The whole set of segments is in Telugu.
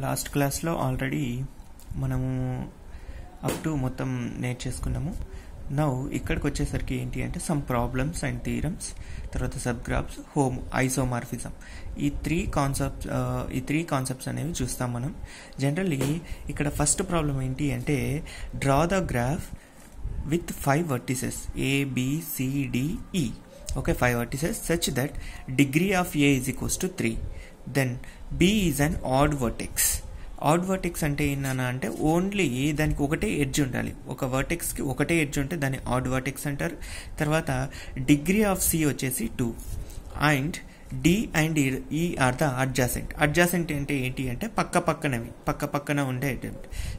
లాస్ట్ క్లాస్లో ఆల్రెడీ మనము అప్ టు మొత్తం నేర్చేసుకున్నాము. నౌ ఇక్కడికి వచ్చేసరికి ఏంటి అంటే సమ్ ప్రాబ్లమ్స్ అండ్ థీరమ్స్, తర్వాత సబ్గ్రాఫ్స్, ఐసోమార్ఫిజం, ఈ త్రీ కాన్సెప్ట్స్ అనేవి చూస్తాం మనం. జనరల్లీ ఇక్కడ ఫస్ట్ ప్రాబ్లం ఏంటి అంటే draw the graph with 5 vertices A, B, C, D, E. Okay, 5 vertices such that degree of A is equals to 3. Then B is an odd vertex. Odd vertex అంటే ఏంటన్నా అంటే ఓన్లీ దానికి ఒకటే ఎడ్జ్ ఉండాలి. ఒక వర్టెక్స్కి ఒకటే ఎడ్జ్ ఉంటే దాన్ని ఆడ్ వర్టెక్స్ అంటారు. తర్వాత డిగ్రీ ఆఫ్ సి వచ్చేసి 2 అండ్ డి అండ్ ఈ ఆర్ ద అడ్జాసెంట్. అడ్జాసెంట్ అంటే ఏంటి అంటే పక్కన ఉండే.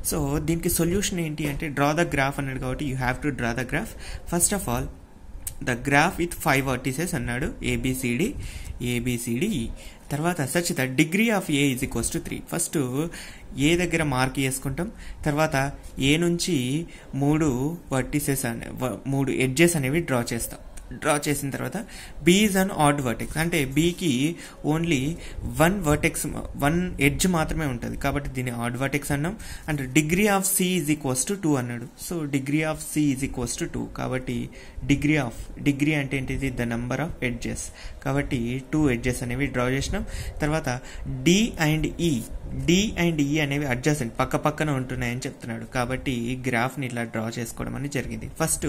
సో దీనికి సొల్యూషన్ ఏంటి అంటే డ్రా ద గ్రాఫ్ అన్నాడు కాబట్టి you have to draw the graph. First of all the graph with 5 vertices అన్నాడు, ఏబిసిడి. తర్వాత such the degree of A is equals to 3. First A దగ్గర మార్క్ చేసుకుంటాం, తర్వాత ఏ నుంచి 3 ఎడ్జెస్ అనేవి డ్రా చేసిన తర్వాత B is an odd vertex అంటే బికి ఓన్లీ 1 ఎడ్జ్ మాత్రమే ఉంటుంది కాబట్టి దీన్ని ఆడ్ వర్టెక్స్ అన్నాం. And degree of C is equals to 2 అన్నాడు. So degree of C is equals to 2 కాబట్టి డిగ్రీ అంటే ఏంటిది ద నెంబర్ ఆఫ్ ఎడ్జెస్ కాబట్టి 2 ఎడ్జెస్ అనేవి డ్రా చేసినాం. తర్వాత డి అండ్ ఈ అనేవి అడ్జసెంట్ పక్కన ఉంటున్నాయని చెప్తున్నాడు కాబట్టి గ్రాఫ్ని ఇట్లా డ్రా చేసుకోవడం అనేది జరిగింది. ఫస్ట్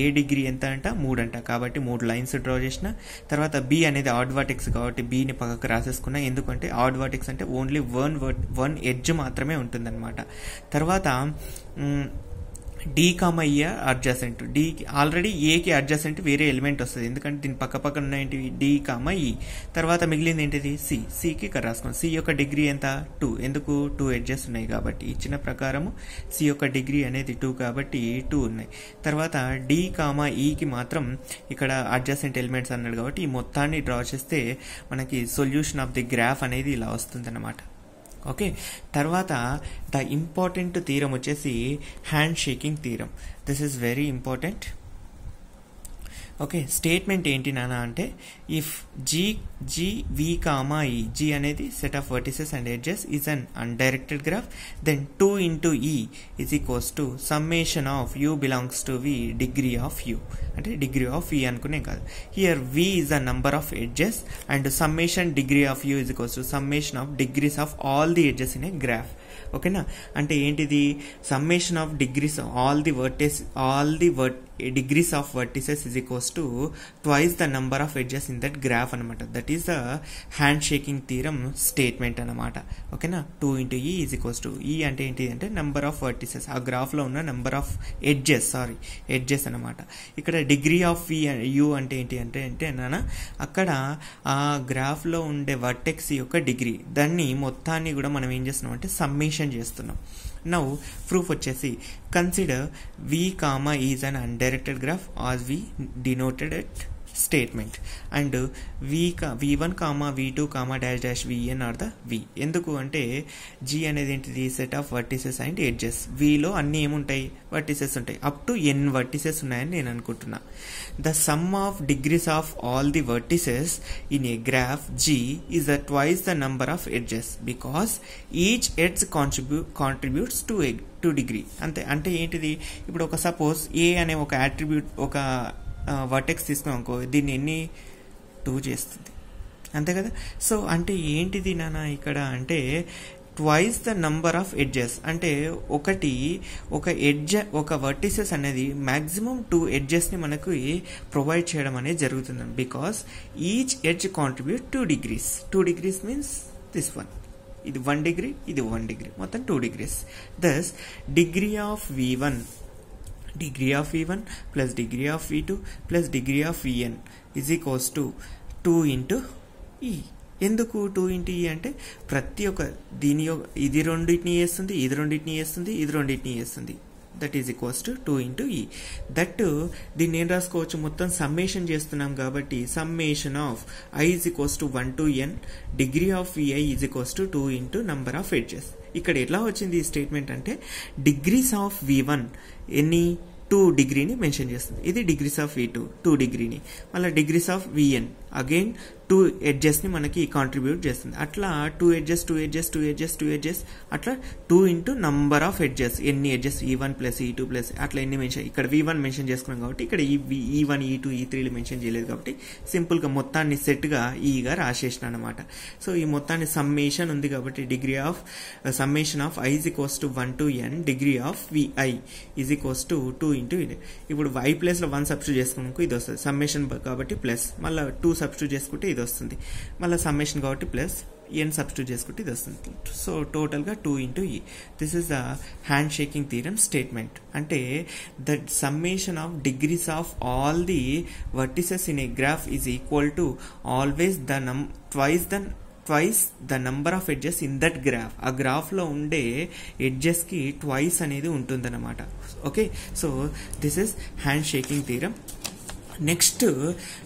ఏ డిగ్రీ ఎంత అంట 3 అంట కాబట్టి 3 లైన్స్ డ్రా చేసిన. తర్వాత బి అనేది ఆడ్ వర్టెక్స్ కాబట్టి బిని పక్కకు రాసేసుకున్నా, ఎందుకంటే ఆడ్ వర్టెక్స్ అంటే ఓన్లీ వన్ ఎడ్జ్ మాత్రమే ఉంటుందన్నమాట. తర్వాత డి కామ ఈ అడ్జసెంట్, డికి ఆల్రెడీ ఏకి అడ్జసెంట్ వేరే ఎలిమెంట్ వస్తుంది ఎందుకంటే దీని పక్కన ఉన్నాయంటి డి కామ ఈ. తర్వాత మిగిలింది ఏంటిది సికి రాసుకోండి. సి యొక్క డిగ్రీ ఎంత 2, ఎందుకు 2 ఎడ్జెస్ ఉన్నాయి కాబట్టి ఇచ్చిన ప్రకారము సి యొక్క డిగ్రీ అనేది 2 కాబట్టి 2 ఉన్నాయి. తర్వాత డి కామ ఈకి మాత్రం ఇక్కడ అడ్జసెంట్ ఎలిమెంట్స్ అన్నాడు కాబట్టి ఈ మొత్తాన్ని డ్రా చేస్తే మనకి సొల్యూషన్ ఆఫ్ ది గ్రాఫ్ అనేది ఇలా వస్తుంది అన్నమాట. ఓకే, తర్వాత ద ఇంపార్టెంట్ థీరం వచ్చేసి hand shaking theorem. This is very important. Okay, statement ఏంటి నాన్న అంటే if V comma E, G అనేది set of vertices and edges is an undirected graph, then 2 into E is equals to summation of U belongs to V degree of U అంటే డిగ్రీ ఆఫ్ E అనుకునే కాదు. Here V is the number of edges and summation degree of U is equals to summation of degrees of all the edges in a graph. ఓకేనా, అంటే ఏంటిది summation of degrees all the degrees of vertices is equals to twice the number of edges in that graph అనమాట. That is the hand shaking theorem statement అనమాట. ఓకేనా, 2 into E is equals to ఈ అంటే ఏంటి అంటే నెంబర్ ఆఫ్ వర్టిసెస్, ఆ గ్రాఫ్లో ఉన్న నెంబర్ ఆఫ్ ఎడ్జెస్ అనమాట. ఇక్కడ డిగ్రీ ఆఫ్ యూ అంటే ఏంటి అంటే నాన్న అక్కడ ఆ గ్రాఫ్లో ఉండే వర్టెక్స్ యొక్క డిగ్రీ, దాన్ని మొత్తాన్ని కూడా మనం ఏం చేస్తున్నాం అంటే సమ్మేషన్ చేస్తున్నాం. నౌ ప్రూఫ్ వచ్చేసి consider V comma is an undirected graph as we denoted it statement and v1 comma v2 comma dash vn are the v. ఎందుకు అంటే G అనేది ఏంటిది set of vertices and edges. Vలో అన్ని ఏముంటాయి వర్టిసెస్ ఉంటాయి, అప్ టు n వర్టిసెస్ ఉన్నాయని నేను అనుకుంటున్నా. The sum of degrees of all the vertices in a graph G is twice the number of edges because each edge contributes to degree. అంటే ఏంటిది ఇప్పుడు ఒక సపోజ్ ఏ అనే ఒక యాట్రిబ్యూట్ ఒక వర్టెక్స్ తీసుకున్నాం అనుకో, దీన్ని ఎన్ని 2 చేస్తుంది అంతే కదా. సో అంటే ఏంటిది నాన్న ఇక్కడ అంటే twice the number of edges అంటే ఒక వర్టిసెస్ అనేది మ్యాక్సిమం 2 ఎడ్జెస్ని మనకు ప్రొవైడ్ చేయడం అనేది జరుగుతుంది. Because each edge contribute 2 degrees. 2 degrees means this one, ఇది 1 degree, ఇది 1 degree, మొత్తం 2 degrees. Thus degree of V1 plus degree of V2 plus degree of Vn is equals to 2 into E. ఎందుకు 2 into E అంటే ప్రతి ఒక్క ఇది రెండింటిని చేస్తుంది, ఇది రెండింటిని చేస్తుంది. That is equals to 2 into E. That దీన్ని ఏం రాసుకోవచ్చు, మొత్తం సమ్మేషన్ చేస్తున్నాం కాబట్టి summation of I is equals to 1 to n degree of VI is equals to 2 into number of edges. ఇక్కడ ఎట్లా వచ్చింది ఈ స్టేట్మెంట్ అంటే డిగ్రీస్ ఆఫ్ V1 ఎన్ని 2 డిగ్రీని మెన్షన్ చేస్తుంది, ఇది డిగ్రీస్ ఆఫ్ V2 2 డిగ్రీని, మళ్ళీ డిగ్రీస్ ఆఫ్ Vn అగైన్ 2 ఎడ్జెస్ని మనకి కాంట్రిబ్యూట్ చేస్తుంది. అట్లా 2 ఎడ్జెస్ అట్లా 2 ఇంటూ నంబర్ ఆఫ్ ఎడ్జెస్, ఎన్ని edges E1 plus E2 plus అట్లా ఎన్ని మెన్షన్, ఇక్కడ V1 మెన్షన్ చేసుకున్నాం కాబట్టి ఇక్కడ E1 E2 E3 మెన్షన్ చేయలేదు కాబట్టి సింపుల్గా మొత్తాన్ని సెట్గా ఈగా రాసేసిన అనమాట. సో ఈ మొత్తాన్ని సమ్మేషన్ ఉంది కాబట్టి degree of summation of I is equals to 1 to n degree of VI is equals to 2 into ఇది. ఇప్పుడు I ప్లేస్లో 1 సబ్స్టిట్యూట్ చేసుకున్నాక ఇది వస్తుంది, సమ్మేషన్ కాబట్టి ప్లస్, మళ్ళీ 2 సబ్స్టిట్యూట్ చేసుకుంటే ఇది వస్తుంది, మళ్ళీ సమ్మేషన్ కాబట్టి ప్లస్, n సబ్స్టిట్యూట్ చేసుకుంటే ఇది వస్తుంది. సో టోటల్గా 2 into E. This is the hand shaking theorem statement. అంటే the summation of degrees of all the vertices in a graph is equal to always twice the number of edges in that graph. ఆ గ్రాఫ్లో ఉండే ఎడ్జెస్కి ట్వైస్ అనేది ఉంటుందన్నమాట. Okay, so this is hand shaking theorem. Next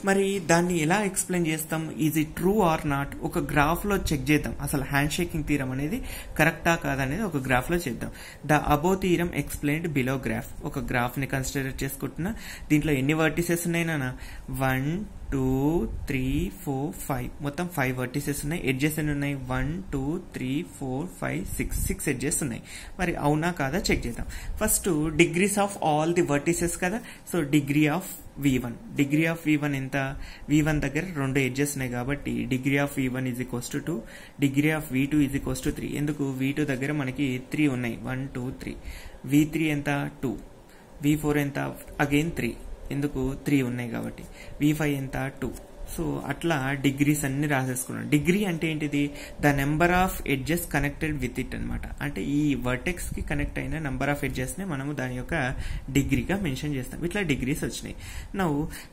మరి దాన్ని ఎలా ఎక్స్ప్లెయిన్ చేస్తాం, is it true or not, ఒక గ్రాఫ్లో చెక్ చేద్దాం అసలు హ్యాండ్ షేకింగ్ థియరమ్ అనేది కరెక్టా కాదనేది ఒక గ్రాఫ్లో చేద్దాం. The above theorem explained below graph. ఒక గ్రాఫ్ని కన్సిడర్ చేసుకుంటున్నా, దీంట్లో ఎన్ని వర్టిసెస్ ఉన్నాయి నాన్న, 1 2 3 4 5 మొత్తం 5 వర్టిసెస్ ఉన్నాయి. ఎడ్జెస్ ఎన్ని ఉన్నాయి, 1 2 3 4 5 6 ఎడ్జెస్ ఉన్నాయి. మరి అవునా కాదా చెక్ చేద్దాం. First degrees of all the vertices కదా, so degree of degree of V1 ఎంత, V1 దగ్గర 2 ఎడ్జెస్ ఉన్నాయి కాబట్టి degree of V1 is equals to 2, degree of V2 is equals to 3. ఎందుకు, V2 దగ్గర మనకి 3 ఉన్నాయి, 1 2 3. V3 ఎంత 2, V4 ఎంత అగైన్ 3, ఎందుకు 3 ఉన్నాయి కాబట్టి. V5 ఎంత 2. సో అట్లా డిగ్రీస్ అన్ని రాసేసుకున్నాం. డిగ్రీ అంటే ఏంటిది, the number of edges connected with it అనమాట. అంటే ఈ వర్టెక్స్ కి కనెక్ట్ అయిన నెంబర్ ఆఫ్ ఎడ్జెస్ ని మనము దాని యొక్క డిగ్రీగా మెన్షన్ చేస్తాం. ఇట్లా డిగ్రీస్ వచ్చినాయి. Now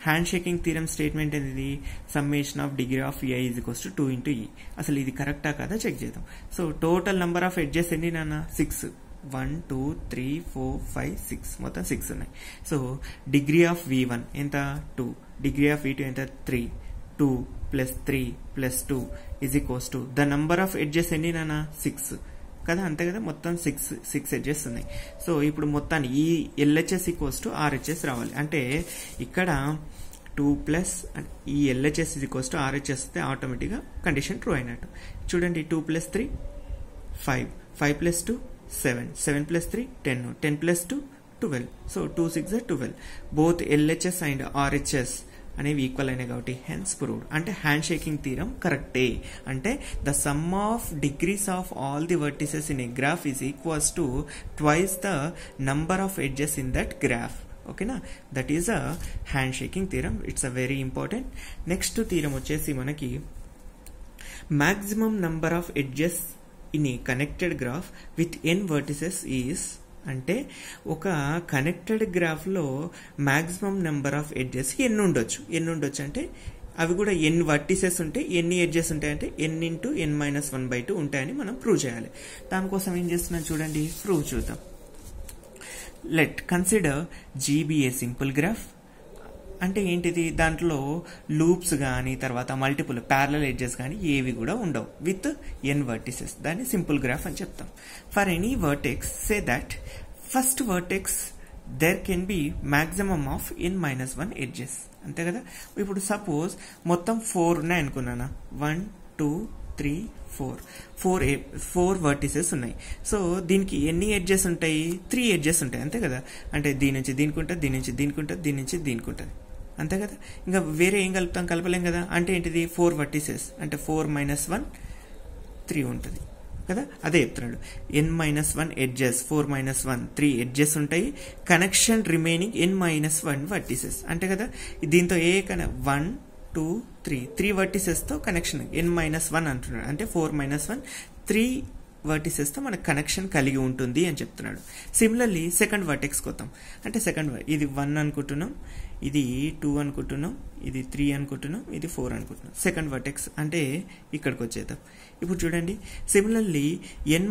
hand shaking theorem statement ఏంటిది, summation of degree of VI is equals to 2 into E. అసలు ఇది కరెక్టా కదా చెక్ చేద్దాం. So total number of edges ఎన్ని నాన్న, 6. 1 2 3 4 5 6 మొత్తం 6 ఉన్నాయి. సో డిగ్రీ ఆఫ్ V1 ఎంత 2, డిగ్రీ ఆఫ్ V2 ఎంత 3, 2 plus 3 plus 2 is equals to the number of edges ఎన్ని నాన్న 6 కదా, అంతే కదా, మొత్తం 6 ఎడ్జెస్ ఉన్నాయి. సో ఇప్పుడు మొత్తాన్ని ఈ LHS ఈక్వల్స్ టు RHS రావాలి. అంటే ఇక్కడ 2 ప్లస్ ఈ LHS is equals to RHS వస్తే ఆటోమేటిక్గా కండిషన్ ట్రూ అయినట్టు. చూడండి, 2 plus 3 5, 5 plus 2 7, 7 plus 3 10, 10 plus 2 12. So 2 6 12. Both LHS and RHS అనేవి ఈక్వల్ అయినాయి కాబట్టి హెన్స్ ప్రూవ్డ్. అంటే హ్యాండ్ షేకింగ్ థియరమ్ కరెక్టే. అంటే the sum of degrees of all the vertices in a graph is equals to twice the number of edges in that graph. ఓకేనా, that is a hand shaking theorem. It's a very important. Next theorem వచ్చేసి మనకి maximum number of edges in a connected graph with n vertices is. అంటే ఒక కనెక్టెడ్ గ్రాఫ్లో మ్యాక్సిమం నెంబర్ ఆఫ్ ఎడ్జెస్ ఎన్ని ఉండొచ్చు అంటే అవి కూడా ఎన్ని వర్టిసెస్ ఉంటాయి, ఎన్ని ఎడ్జెస్ ఉంటాయంటే n ఇంటూ n-1/2 ఉంటాయని మనం ప్రూవ్ చేయాలి. దానికోసం ఏం చేస్తున్నాం చూడండి, ప్రూవ్ చూద్దాం. లెట్ కన్సిడర్ GB ఏ సింపుల్ గ్రాఫ్. అంటే ఏంటిది, దాంట్లో లూప్స్ కానీ తర్వాత మల్టిపుల్ ప్యారలల్ ఎడ్జెస్ కానీ ఏవి కూడా ఉండవు విత్ n వర్టిసెస్. దాన్ని సింపుల్ గ్రాఫ్ అని చెప్తాం. For any vertex say that first vertex there can be maximum of n-1 edges. అంతే కదా. ఇప్పుడు సపోజ్ మొత్తం 4 ఉన్నాయి అనుకున్నానా, 1 2 3 4 వర్టిసెస్ ఉన్నాయి. సో దీనికి ఎన్ని ఎడ్జెస్ ఉంటాయి, 3 ఎడ్జెస్ ఉంటాయి. అంతే కదా. అంటే దీని నుంచి దీనికి ఉంటుంది, దీని నుంచి దీనికి ఉంటుంది, దీని నుంచి దీనికి ఉంటుంది. అంతే కదా. ఇంకా వేరే ఏం కలపలేం కదా. అంటే ఏంటిది, 4 వర్టిసెస్ అంటే 4 - 1 3 ఉంటుంది కదా. అదే చెప్తున్నాడు, n-1 ఎడ్జెస్, 4 - 1 3 ఎడ్జెస్ ఉంటాయి. Connection remaining n-1 vertices. అంటే కదా, దీంతో 1 2 3 వర్టిసెస్తో కనెక్షన్ n-1 అంటున్నాడు. అంటే 4 - 1 3 వర్టిసెస్తో మనకు కనెక్షన్ కలిగి ఉంటుంది అని చెప్తున్నాడు. సిమిలర్లీ సెకండ్ వర్టెక్స్ కొత్తాం. అంటే ఇది 1 అనుకుంటున్నాం, ఇది 2 అనుకుంటున్నాం, ఇది 3 అనుకుంటున్నాం, ఇది 4 అనుకుంటున్నాం. సెకండ్ వర్టెక్స్ అంటే ఇక్కడికి వచ్చేద్దాం. ఇప్పుడు చూడండి, similarly n-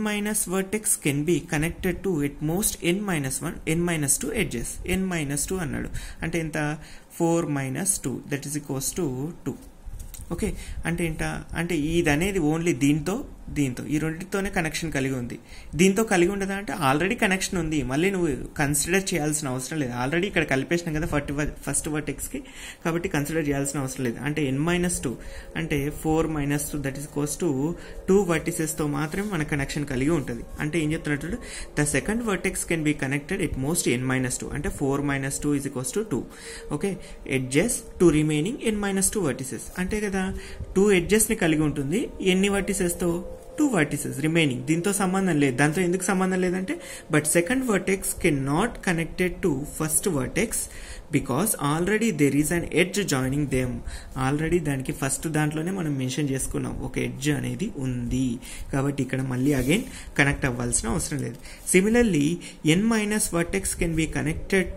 vertex can be connected to at most n-2 edges. n-2 అన్నాడు అంటే ఎంత, 4 - 2 that is equals to 2. Okay, అంటే ఏంట, అంటే ఇది అనేది ఓన్లీ దీంతో దీంతో ఈ రెండింటితోనే కనెక్షన్ కలిగి ఉంది. దీంతో కలిగి ఉండదా అంటే ఆల్రెడీ కనెక్షన్ ఉంది, మళ్ళీ నువ్వు కన్సిడర్ చేయాల్సిన అవసరం లేదు. ఆల్రెడీ ఇక్కడ కలిపేసినాం కదా ఫస్ట్ వర్టెక్స్కి, కాబట్టి కన్సిడర్ చేయాల్సిన అవసరం లేదు. అంటే n-2 అంటే 4 - 2 దట్ ఈస్ ఈక్వల్స్ టు 2 వర్టిసెస్తో మాత్రమే మన కనెక్షన్ కలిగి ఉంటుంది. అంటే ఏం చెప్తున్నట్టు the second vertex can be connected at most n-2 అంటే 4 - 2 is equals to 2. Okay, edges to remaining n-2 vertices అంటే కదా 2 ఎడ్జెస్ని కలిగి ఉంటుంది. ఎన్ని వర్టిసెస్తో? 2 vertices రిమైనింగ్. దీంతో సంబంధం లేదు. దాంతో ఎందుకు సంబంధం లేదంటే but second vertex can not connected to first vertex because already there is an edge joining them. Already దానికి ఫస్ట్ దాంట్లోనే మనం మెన్షన్ చేసుకున్నాం ఒక ఎడ్జ్ అనేది ఉంది, కాబట్టి ఇక్కడ మళ్ళీ అగైన్ కనెక్ట్ అవ్వాల్సిన అవసరం లేదు. Similarly n- vertex can be connected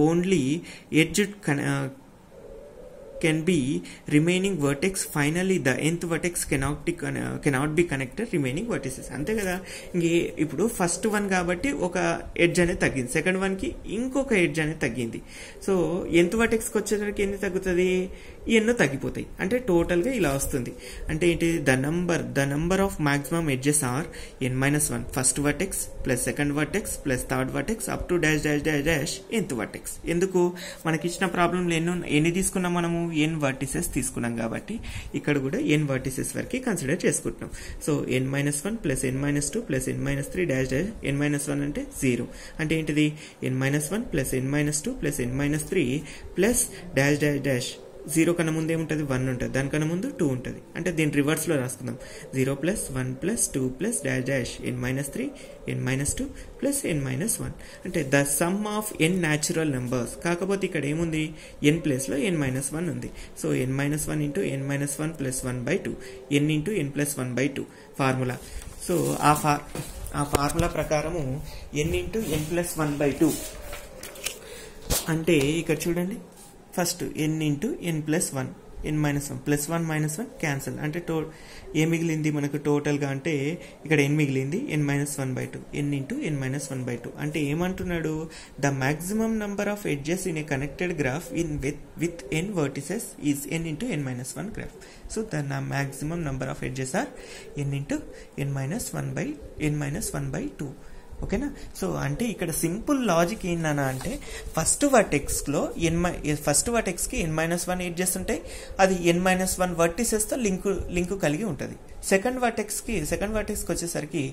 only edge can be remaining vertex. Finally the nth vertex cannot be connected remaining vertices. అంతే కదా. ఇప్పుడు ఫస్ట్ వన్ కాబట్టి ఒక ఎడ్జ్ అనేది తగ్గింది, సెకండ్ వన్ కి ఇంకొక ఎడ్జ్ అనేది తగ్గింది. సో nth vertex కి వచ్చేసరికి ఎన్ని తగ్గుతుంది? ఎన్నో తగ్గిపోతాయి. అంటే టోటల్ గా ఇలా వస్తుంది. అంటే ఏంటి? The number of maximum edges are n-1 first vertex plus second vertex plus third vertex up to dash dash dash dash nth vertex. ఎందుకు? మనకి ఇచ్చిన ప్రాబ్లంలో ఎన్ని తీసుకున్నాం మనము? n vertices తీసుకున్నాం కాబట్టి ఇక్కడ కూడా n vertices వరకు కన్సిడర్ చేసుకుంటున్నాం. So n-1 plus n-2 plus n-3 dash dash n-1 అంటే 0 అంటే ఏంటిది? n-1 plus n-2 plus n-3 plus dash dash dash 0 కన్నా ముందు ఏముంటుంది? 1 ఉంటుంది, దానికన్నా ముందు 2 ఉంటుంది. అంటే దీని రివర్స్లో రాసుకుందాం. 0 plus 1 plus 2 plus dash dash n-3 n-2 plus n-1 అంటే the sum of n natural numbers. కాకపోతే ఇక్కడ ఏముంది? n ప్లేస్లో n-1 ఉంది. So n-1 into n-1 plus 1/2 n into n plus 1/2 formula. So ఆ ఫార్ములా ప్రకారము n ఇంటూ n ప్లస్ 1/2 అంటే ఇక్కడ చూడండి, first n into n plus 1 n-1 plus 1 - 1 cancel. అంటే ఏం మిగిలింది మనకు టోటల్గా? అంటే ఇక్కడ n మిగిలింది n-1/2 n ఇంటూ n-1/2 అంటే ఏమంటున్నాడు? The maximum number of edges in a connected graph with n vertices is n into n-1 graph. So the maximum number of edges are n into n-1/2. ఓకేనా. సో అంటే ఇక్కడ సింపుల్ లాజిక్ ఏంటన్నా అంటే ఫస్ట్ వర్టెక్స్ కి n-1 ఎడ్జెస్ ఉంటాయి, అది n-1 వర్టిసెస్ తో లింక్ కలిగి ఉంటుంది. సెకండ్ వర్టెక్స్ కి వచ్చేసరికి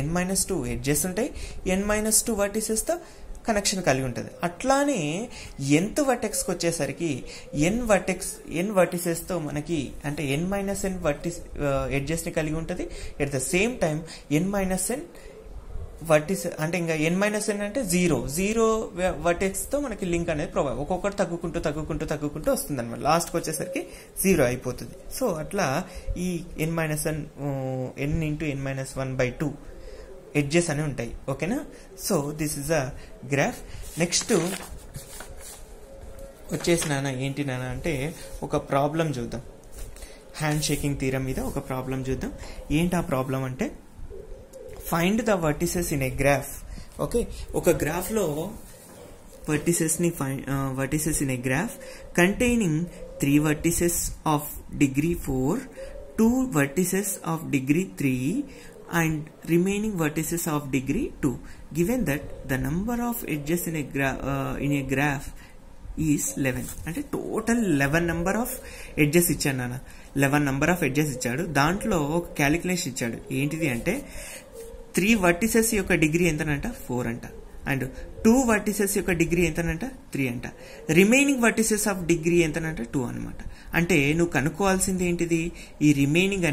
n-2 ఎడ్జెస్ ఉంటాయి, n-2 వర్టిసెస్ తో కనెక్షన్ కలిగి ఉంటుంది. అట్లానే nth వర్టెక్స్కి వచ్చేసరికి n వర్టిసెస్ తో మనకి అంటే n-n ఎడ్జెస్ ని కలిగి ఉంటుంది. At the same time n-n వర్టిస్ అంటే ఇంకా n-n అంటే 0 వర్టెక్స్ తో మనకి లింక్ అనేది ప్రొవైడ్ ఒక్కొక్కటి తగ్గుకుంటూ వస్తుంది అనమాట. లాస్ట్కి వచ్చేసరికి 0 అయిపోతుంది. సో అట్లా ఈ n ఇంటూ n-1/2 ఎడ్జెస్ అని ఉంటాయి. ఓకేనా. So this is a graph. Next వచ్చేసి ఏంటి అంటే ఒక ప్రాబ్లం చూద్దాం. హ్యాండ్ షేకింగ్ థీరం మీద ఒక ప్రాబ్లం చూద్దాం. ఏంటి ఆ ప్రాబ్లం అంటే find the vertices in a graph. Okay, ఒక గ్రాఫ్ లో vertices in a graph containing 3 vertices of degree 4, 2 vertices of degree 3 and remaining vertices of degree 2. Given that the number of edges in a graph is 11. అంటే టోటల్ 11 నెంబర్ ఆఫ్ ఎడ్జెస్ ఇచ్చాడు నాన్న. 11 నెంబర్ ఆఫ్ ఎడ్జెస్ ఇచ్చాడు. దాంట్లో ఒక క్యాలిక్యులేషన్ ఇచ్చాడు. ఏంటిది అంటే 3 vertices యొక్క డిగ్రీ ఎంతనంట? 4 అంట. అండ్ 2 vertices యొక్క డిగ్రీ ఎంతనంట? 3 అంట. రిమైనింగ్ vertices ఆఫ్ డిగ్రీ ఎంతనంట? 2 అనమాట. అంటే నువ్వు కనుక్కోవాల్సింది ఏంటిది? ఈ రిమైనింగ్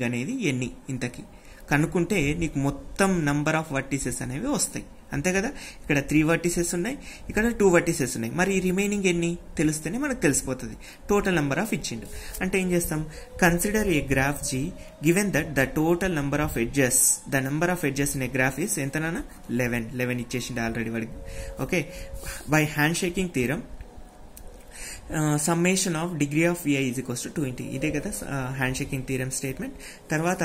అనేది ఎన్ని ఇంతకి కనుక్కుంటే నీకు మొత్తం నంబర్ ఆఫ్ వర్టిసెస్ అనేవి వస్తాయి. అంతే కదా. ఇక్కడ 3 vertices ఉన్నాయి, ఇక్కడ 2 vertices ఉన్నాయి. మరి ఈ రిమైనింగ్ ఎన్ని తెలిస్తేనే మనకు తెలిసిపోతుంది. టోటల్ నెంబర్ ఆఫ్ ఇచ్చిండు అంటే ఏం చేస్తాం? Consider a graph G given that the total number of edges in a graph is ఎంతనా? 11 ఇచ్చేసిండు ఆల్రెడీ వాడికి. Okay, by hand shaking theorem summation of degree of vi is equals to 2 ఇదే కదా హ్యాండ్ షేకింగ్ థీరం స్టేట్మెంట్. తర్వాత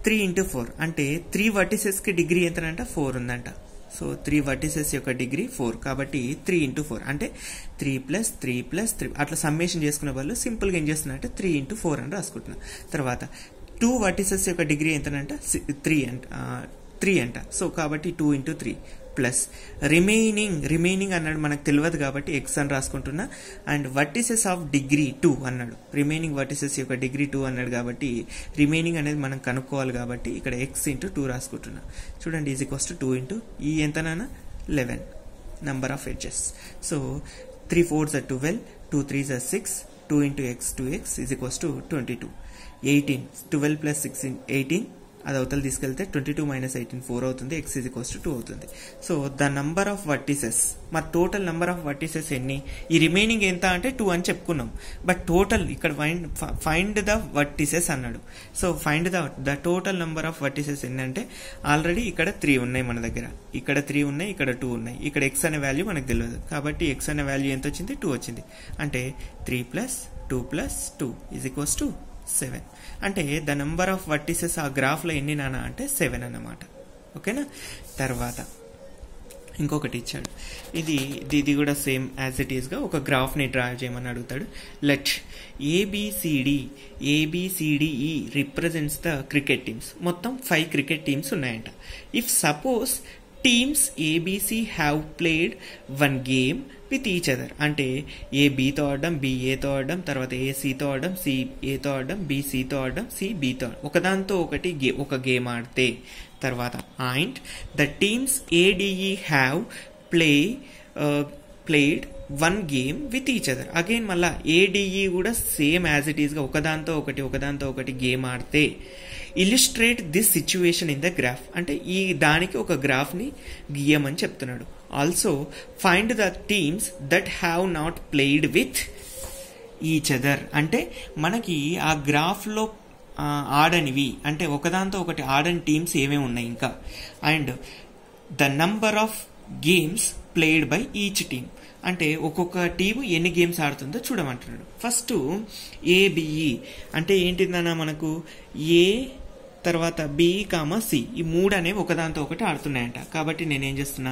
3 into 4 అంటే 3 vertices కి డిగ్రీ ఎంతనంట? 4 ఉందంట. సో 3 వర్టిసెస్ యొక్క డిగ్రీ 4 కాబట్టి 3 into 4 అంటే 3 + 3 + 3 అట్లా సమ్మేషన్ చేసుకునే వాళ్ళు సింపుల్గా ఏం చేస్తున్నా అంటే 3 into 4 అని రాసుకుంటున్నా. తర్వాత 2 వర్టిసెస్ యొక్క డిగ్రీ ఎంతనంట 3 అంట. సో కాబట్టి 2 into 3 ప్లస్ రిమైనింగ్ అన్నాడు, మనకు తెలియదు కాబట్టి ఎక్స్ అని రాసుకుంటున్నా. అండ్ వర్టిసెస్ ఆఫ్ డిగ్రీ 2 అన్నాడు, రిమైనింగ్ వర్టిసెస్ యొక్క డిగ్రీ 2 అన్నాడు కాబట్టి రిమైనింగ్ అనేది మనం కనుక్కోవాలి కాబట్టి ఇక్కడ ఎక్స్ ఇంటూ 2 రాసుకుంటున్నా. చూడండి ఈజ్ ఈక్వల్స్ టు 2 into ఈ ఎంతనా 11 number of edges. So 3 4s are 12, 2 3s are 6, 2 into x 2x is equals to 22. 18 12 plus 16 18, అది అవతల తీసుకెళ్తే 22 minus 18 4 అవుతుంది, x is equals to 2 అవుతుంది. So the number of vertices, మరి టోటల్ నెంబర్ ఆఫ్ వర్టిసెస్ ఎన్ని, ఈ రిమైనింగ్ ఎంత అంటే 2 అని చెప్పుకున్నాం. బట్ టోటల్ ఇక్కడ ఫైండ్ ద వర్టిసెస్ అన్నాడు. So find the total number of vertices ఎన్ని అంటే ఆల్రెడీ ఇక్కడ 3 ఉన్నాయి మన దగ్గర, ఇక్కడ 3 ఉన్నాయి, ఇక్కడ 2 ఉన్నాయి, ఇక్కడ x అనే వాల్యూ మనకు తెలియదు కాబట్టి x అనే వాల్యూ ఎంత వచ్చింది 2 వచ్చింది. అంటే 3 + 2 + 2 is equals to 7. అంటే ద నెంబర్ ఆఫ్ వర్టిసెస్ ఆ గ్రాఫ్లో ఎన్ని నానా అంటే 7 అన్నమాట. ఓకేనా. తర్వాత ఇంకొకటి ఇచ్చాడు, ఇది కూడా సేమ్ యాజ్ ఇట్ ఈస్గా ఒక గ్రాఫ్ని డ్రా చేయమని అడుగుతాడు. Let ABCDE represents the cricket teams. మొత్తం 5 క్రికెట్ టీమ్స్ ఉన్నాయంట. If suppose teams ABC have played 1 game with each other, అంటే ఏ బీతో ఆడడం, బి ఏతో ఆడడం, తర్వాత ఏ సితో ఆడడం, సి ఏతో ఆడడం, బి సితో ఆడడం, సి బితో ఆడడం, ఒకదాంతో ఒకటి ఒక గేమ్ ఆడితే, తర్వాత and the teams ADE have played 1 game with each other. Again మళ్ళా ఏడిఈ కూడా సేమ్ యాజ్ ఇట్ ఈస్గా ఒకదాంతో ఒకటి గేమ్ ఆడితే illustrate this situation in the graph, అంటే ఈ దానికి ఒక గ్రాఫ్ని గీయమని చెప్తున్నాడు. Also find the teams that have not played with each other, అంటే మనకి ఆ గ్రాఫ్లో ఆడనివి అంటే ఒకదాంతో ఒకటి ఆడని టీమ్స్ ఏమేమి ఉన్నాయి ఇంకా, and the number of games played by each team, అంటే ఒక్కొక్క టీము ఎన్ని గేమ్స్ ఆడుతుందో చూడమంటున్నాడు. ఫస్ట్ ఏబిఈ అంటే ఏంటిదన్నా మనకు ఏ తర్వాత బి కామా సి ఈ 3 అనేవి ఒకదాంతో ఒకటి ఆడుతున్నాయంట. కాబట్టి నేనేం చేస్తున్నా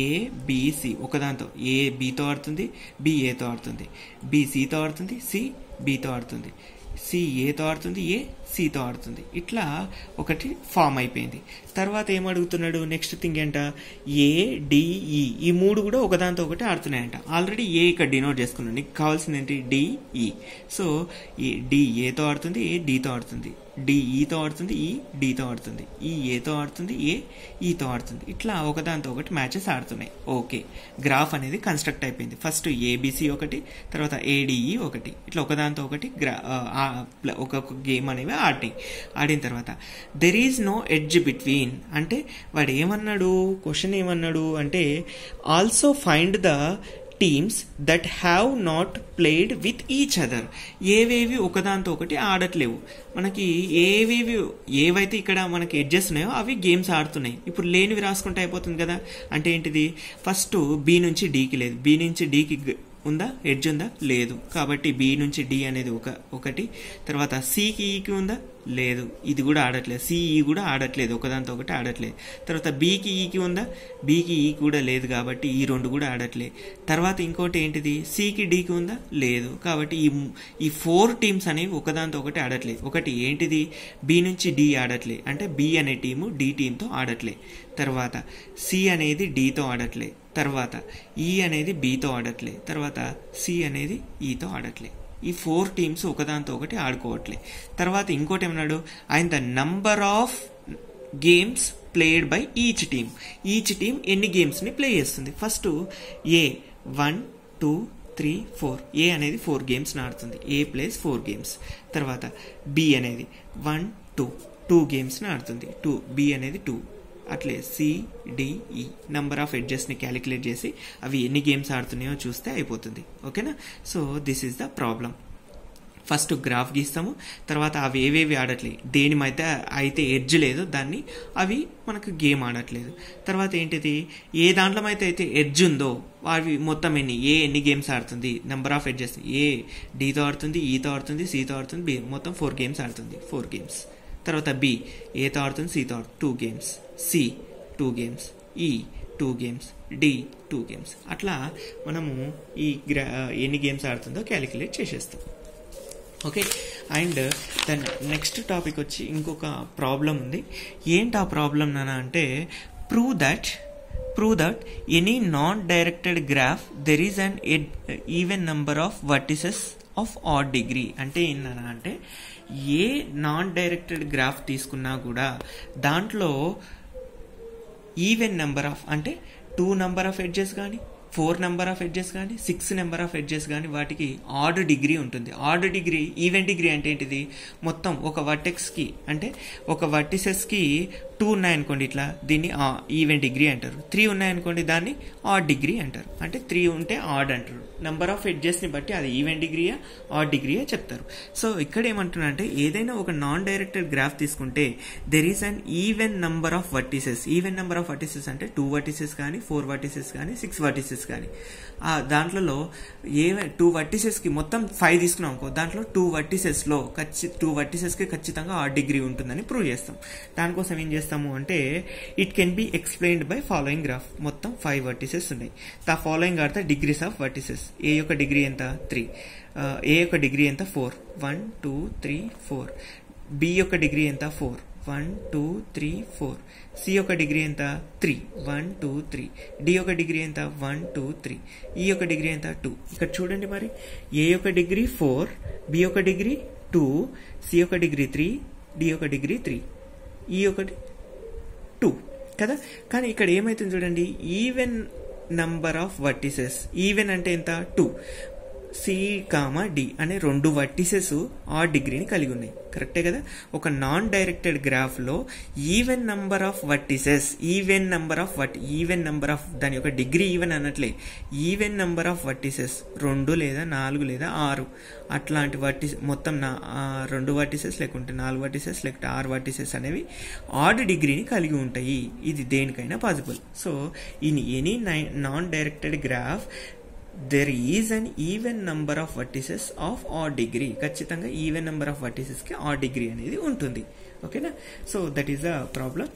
ఏబిసి ఒకదాంతో ఏ బితో ఆడుతుంది, బి ఏతో ఆడుతుంది, బి సితో ఆడుతుంది, సి బితో ఆడుతుంది, సి ఏతో ఆడుతుంది, ఏ సితో ఆడుతుంది. ఇట్లా ఒకటి ఫామ్ అయిపోయింది. తర్వాత ఏమడుగుతున్నాడు నెక్స్ట్ థింగ్ ఏంట ఏడిఈ ఈ 3 కూడా ఒకదాంతో ఒకటి ఆడుతున్నాయంట. ఆల్రెడీ ఏ ఇక్కడ డినోట్ చేసుకున్నాడు, నీకు కావాల్సింది ఏంటి డిఈ. సో డి ఏతో ఆడుతుంది, ఏ డితో ఆడుతుంది, డిఈతో ఆడుతుంది, ఈ డితో ఆడుతుంది, ఈ ఏతో ఆడుతుంది, ఏ ఈతో ఆడుతుంది. ఇట్లా ఒకదాంతో ఒకటి మ్యాచెస్ ఆడుతున్నాయి. ఓకే, గ్రాఫ్ అనేది కన్స్ట్రక్ట్ అయిపోయింది. ఫస్ట్ ఏబిసి ఒకటి, తర్వాత ఏడిఈ ఒకటి, ఇట్లా ఒకదాంతో ఒకటి ఒక్కొక్క గేమ్ అనేవి ఆడిన తర్వాత there is no edge between, అంటే వాడు ఏమన్నాడు, క్వశ్చన్ ఏమన్నాడు అంటే also find the teams that have not played with each other, ఏవేవి ఒకదాంతో ఒకటి ఆడట్లేవు. మనకి ఏవైతే ఇక్కడ మనకి ఎడ్జెస్ ఉన్నాయో అవి గేమ్స్ ఆడుతున్నాయి. ఇప్పుడు లేనివి రాసుకుంటే అయిపోతుంది కదా. అంటే ఏంటిది, ఫస్ట్ బి నుంచి డీకి లేదు, బి నుంచి డీకి ఉందా ఎడ్జ్ ఉందా లేదు, కాబట్టి బి నుంచి డి అనేది ఒకటి, తర్వాత సికి ఈకి ఉందా లేదు, ఇది కూడా ఆడట్లేదు, సిఈ కూడా ఆడట్లేదు, ఒకదాంతో ఒకటి ఆడట్లేదు. తర్వాత బీకి ఈకి ఉందా, బీకి ఈ కూడా లేదు కాబట్టి ఈ 2 కూడా ఆడట్లేదు. తర్వాత ఇంకోటి ఏంటిది సికి డీకి ఉందా లేదు, కాబట్టి ఈ 4 టీమ్స్ అనేవి ఒకదాంతో ఒకటి ఆడట్లేదు. ఒకటి ఏంటిది బి నుంచి డి ఆడట్లేదు, అంటే బి అనే టీము డి టీంతో ఆడట్లేదు. తర్వాత సి అనేది డితో ఆడట్లేదు, తర్వాత ఈ అనేది బితో ఆడట్లేదు, తర్వాత సి అనేది ఈతో ఆడట్లేదు. ఈ 4 టీమ్స్ ఒకదాంతో ఒకటి ఆడుకోవట్లే. తర్వాత ఇంకోటి ఏమన్నాడు, and the number of games played by each team ఎన్ని గేమ్స్ని ప్లే చేస్తుంది. ఫస్ట్ ఏ 1 2 3 4 ఏ అనేది 4 గేమ్స్ ఆడుతుంది, ఏ ప్లేస్ 4 గేమ్స్. తర్వాత బి అనేది 1 2 గేమ్స్ని ఆడుతుంది, బి అనేది 2. అట్లే సిడిఈ నంబర్ ఆఫ్ ఎడ్జెస్ని క్యాలిక్యులేట్ చేసి అవి ఎన్ని గేమ్స్ ఆడుతున్నాయో చూస్తే అయిపోతుంది. ఓకేనా. So this is the problem. First graph గీస్తాము, తర్వాత అవి ఏవేవి ఆడట్లేదు, దేని అయితే ఎడ్జ్ లేదు దాన్ని అవి మనకు గేమ్ ఆడట్లేదు. తర్వాత ఏంటిది ఏ దాంట్లో అయితే ఎడ్జ్ ఉందో అవి మొత్తం ఎన్ని గేమ్స్ ఆడుతుంది, నెంబర్ ఆఫ్ ఎడ్జెస్ ఏ డితో ఆడుతుంది, ఈతో ఆడుతుంది, సితో ఆడుతుంది, బి మొత్తం 4 గేమ్స్ ఆడుతుంది, 4 గేమ్స్. తర్వాత బి ఏతో ఆడుతుంది, సితో ఆడుతుంది 2 గేమ్స్, సి 2 గేమ్స్, ఈ 2 గేమ్స్, డి 2 గేమ్స్. అట్లా మనము ఈ ఎన్ని గేమ్స్ ఆడుతుందో క్యాలిక్యులేట్ చేసేస్తాం. Okay. And then next topic వచ్చి ఇంకొక ప్రాబ్లం ఉంది. ఏంటి ఆ ప్రాబ్లం నానా అంటే prove that any non directed graph there is an even number of vertices of odd degree. అంటే ఏంటన్నా అంటే ఏ నాన్ డైరెక్టెడ్ గ్రాఫ్ తీసుకున్నా కూడా దాంట్లో ఈవెన్ నెంబర్ ఆఫ్ అంటే 2 నెంబర్ ఆఫ్ ఎడ్జెస్ కానీ 4 నెంబర్ ఆఫ్ ఎడ్జెస్ కానీ 6 నెంబర్ ఆఫ్ ఎడ్జెస్ కానీ వాటికి ఆడ్ డిగ్రీ ఉంటుంది. ఆడ్ డిగ్రీ, ఈవెన్ డిగ్రీ అంటే ఏంటిది, మొత్తం ఒక వర్టెక్స్కి అంటే ఒక వర్టిసెస్కి 2 ఉన్నాయనుకోండి ఇట్లా, దీన్ని ఈవెన్ డిగ్రీ అంటారు. 3 ఉన్నాయనుకోండి దాన్ని ఆడ్ డిగ్రీ అంటారు. అంటే 3 ఉంటే ఆడ్ అంటారు. నెంబర్ ఆఫ్ ఎడ్జెస్ని బట్టి అది ఈవెన్ డిగ్రీయా ఆడ్ డిగ్రీయా చెప్తారు. సో ఇక్కడ ఏమంటున్నా అంటే ఏదైనా ఒక నాన్ డైరెక్టెడ్ గ్రాఫ్ తీసుకుంటే there is an even number of vertices. Even number of vertices అంటే 2 వర్టిసెస్ కానీ 4 వర్టిసెస్ కానీ 6 వర్టిసెస్ కానీ, దాంట్లో 2 వర్టిసెస్కి మొత్తం 5 తీసుకున్నాం అనుకో, దాంట్లో 2 వర్టిసెస్కి ఖచ్చితంగా ఆడ్ డిగ్రీ ఉంటుందని ప్రూవ్ చేస్తాం. దానికోసం ఏం చేస్తాము అంటే it can be explained by following graph. మొత్తం 5 వర్టిసెస్ ఉన్నాయి. The following are the degrees of vertices. A యొక్క డిగ్రీ ఎంత 3, ఏ యొక్క డిగ్రీ ఎంత 4, 1 2 3 4. బి యొక్క డిగ్రీ ఎంత 4, 1 2 3 4. సి యొక్క డిగ్రీ ఎంత 3, 1 2 3. డి యొక్క డిగ్రీ ఎంత 1 2 3. ఈ యొక్క డిగ్రీ ఎంత 2. ఇక్కడ చూడండి మరి, ఏ యొక్క డిగ్రీ 4, బి యొక్క డిగ్రీ 2, సి యొక్క డిగ్రీ 3, డి యొక్క డిగ్రీ 3, ఈ ఒకటి 2 కదా. కానీ ఇక్కడ ఏమైతుంది చూడండి, even number of vertices. Even అంటే ఎంత 2. సి కామా డి అనే 2 వర్టిసెస్ ఆడ్ డిగ్రీని కలిగి ఉన్నాయి. కరెక్టే కదా. ఒక నాన్ డైరెక్టెడ్ గ్రాఫ్లో even number of vertices, even number of దాని యొక్క డిగ్రీ ఈవెన్ అన్నట్లే, ఈవెన్ నంబర్ ఆఫ్ వర్టిసెస్ 2 లేదా 4 లేదా 6 అట్లాంటి మొత్తం 2 వర్టిసెస్ లేకుంటే 4 వర్టిసెస్ లేకుంటే 6 వర్టిసెస్ అనేవి ఆడ్ డిగ్రీని కలిగి ఉంటాయి. ఇది దేనికైనా possible. So in any non directed graph there is an even number of vertices of odd degree. ఖచ్చితంగా ఈవెన్ నెంబర్ ఆఫ్ వర్టిసెస్ కి ఆడ్ డిగ్రీ అనేది ఉంటుంది. ఓకేనా. So that is the problem.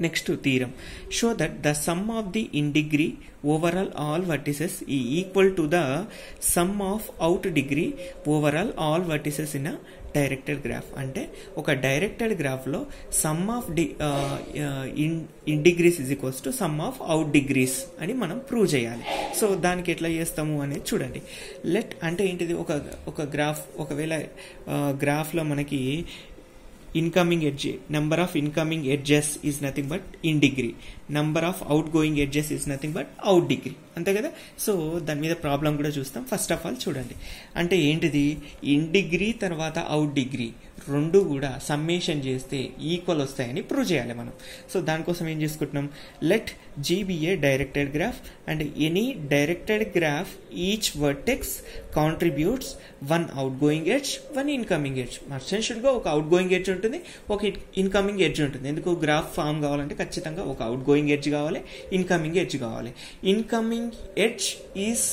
Next theorem, show that the sum of the in degree overall all vertices ఈ equal to the sum of out degree overall all vertices in a directed graph. అంటే ఒక డైరెక్టెడ్ గ్రాఫ్లో sum of in degrees is equals to sum of out degrees అని మనం ప్రూవ్ చేయాలి. సో దానికి ఎట్లా చేస్తాము అనేది చూడండి. లెట్ అంటే ఏంటిది, ఒక గ్రాఫ్, ఒకవేళ గ్రాఫ్లో మనకి incoming edge, number of incoming edges is nothing but in degree, number of out going edges is nothing but out degree. అంతే కదా. సో దాని మీద ప్రాబ్లం కూడా చూస్తాం. ఫస్ట్ ఆఫ్ ఆల్ చూడండి, అంటే ఏంటిది, ఇన్ డిగ్రీ తర్వాత అవుట్ డిగ్రీ 2 కూడా సమ్మేషన్ చేస్తే ఈక్వల్ వస్తాయని ప్రూవ్ చేయాలి మనం. సో దానికోసం ఏం చేసుకుంటున్నాం, let G be a directed graph and any directed graph each vertex contributes 1 outgoing edge, 1 incoming edge. Merchant గా ఒక అవుట్ గోయింగ్ ఎడ్జ్ ఉంటుంది, ఒక ఇన్కమింగ్ ఎడ్జ్ ఉంటుంది. ఎందుకు, గ్రాఫ్ ఫామ్ కావాలంటే ఖచ్చితంగా ఒక అవుట్ గోయింగ్ ఎడ్జ్ కావాలి, ఇన్కమింగ్ ఎడ్జ్ కావాలి. Incoming edge is